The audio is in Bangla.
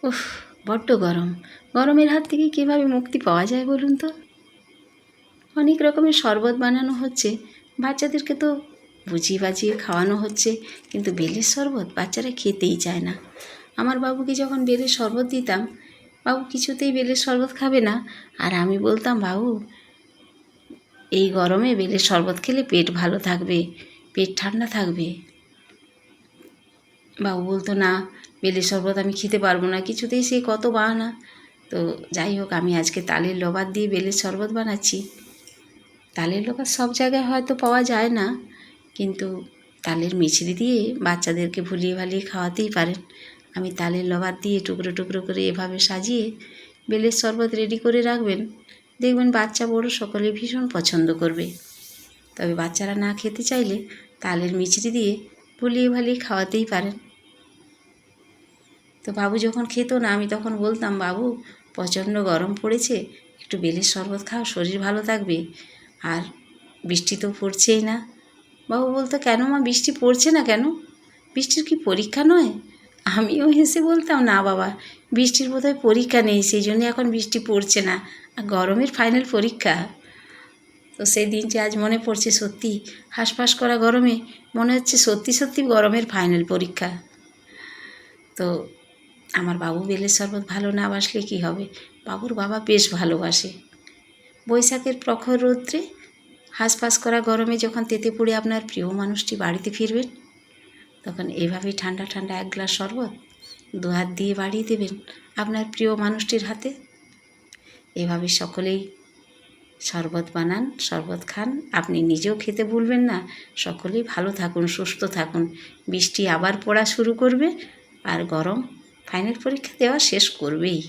উফ, বড্ড গরম। গরমের হাত থেকে কীভাবে মুক্তি পাওয়া যায় বলুন তো? অনেক রকমের শরবত বানানো হচ্ছে, বাচ্চাদেরকে তো বুঝিয়ে বাজিয়ে খাওয়ানো হচ্ছে, কিন্তু বেলের শরবত বাচ্চারা খেতেই চায় না। আমার বাবুকে যখন বেলের শরবত দিতাম, বাবু কিছুতেই বেলের শরবত খাবে না। আর আমি বলতাম, বাবু এই গরমে বেলের শরবত খেলে পেট ভালো থাকবে, পেট ঠান্ডা থাকবে। বাবু বলতো, না বেলের শরবত আমি খেতে পারবো না, কিছুতেই সে কত বাহানা। তো যাই হোক, আমি আজকে তালের লবাদ দিয়ে বেলের শরবত বানাচ্ছি। তালের লবাদ সব জায়গায় হয়তো পাওয়া যায় না, কিন্তু তালের মিছরি দিয়ে বাচ্চাদেরকে ভুলিয়ে ভালিয়ে খাওয়াতেই পারেন। আমি তালের লবাদ দিয়ে টুকরো টুকরো করে এভাবে সাজিয়ে বেলের শরবত রেডি করে রাখবেন, দেখবেন বাচ্চা বড় সকলে ভীষণ পছন্দ করবে। তবে বাচ্চারা না খেতে চাইলে তালের মিছরি দিয়ে ভুলিয়ে ভালিয়ে খাওয়াতেই পারেন। তো বাবু যখন খেত না, আমি তখন বলতাম, বাবু প্রচণ্ড গরম পড়েছে, একটু বেলের শরবত খাও, শরীর ভালো থাকবে। আর বৃষ্টি তো পড়ছেই না। বাবু বলতো, কেন মা বৃষ্টি পড়ছে না কেন? বৃষ্টির কি পরীক্ষা নয়? আমিও হেসে বলতাম, না বাবা, বৃষ্টির বোধহয় পরীক্ষা নেই, সেই জন্য এখন বৃষ্টি পড়ছে না, আর গরমের ফাইনাল পরীক্ষা। তো সেই দিনটি আজ মনে পড়ছে, সত্যি হাঁসফাঁস করা গরমে মনে হচ্ছে সত্যি সত্যি গরমের ফাইনাল পরীক্ষা। তো আমার বাবু বেলের শরবত ভালো না বাসলে কি হবে? বাবুর বাবা বেশ ভালোবাসে। বৈশাখের প্রখর রৌদ্রে হাঁসফাঁস করা গরমে যখন তেতে পুড়ে আপনার প্রিয় মানুষটি বাড়িতে ফিরবেন, তখন এভাবেই ঠান্ডা ঠান্ডা এক গ্লাস শরবত দু হাত দিয়ে বাড়িয়ে দেবেন আপনার প্রিয় মানুষটির হাতে। এভাবে সকলেই শরবত বানান, শরবত খান, আপনি নিজেও খেতে ভুলবেন না। সকলেই ভালো থাকুন, সুস্থ থাকুন। বৃষ্টি আবার পড়া শুরু করবে, আর গরম ফাইনাল পরীক্ষা দেওয়া শেষ করবেই।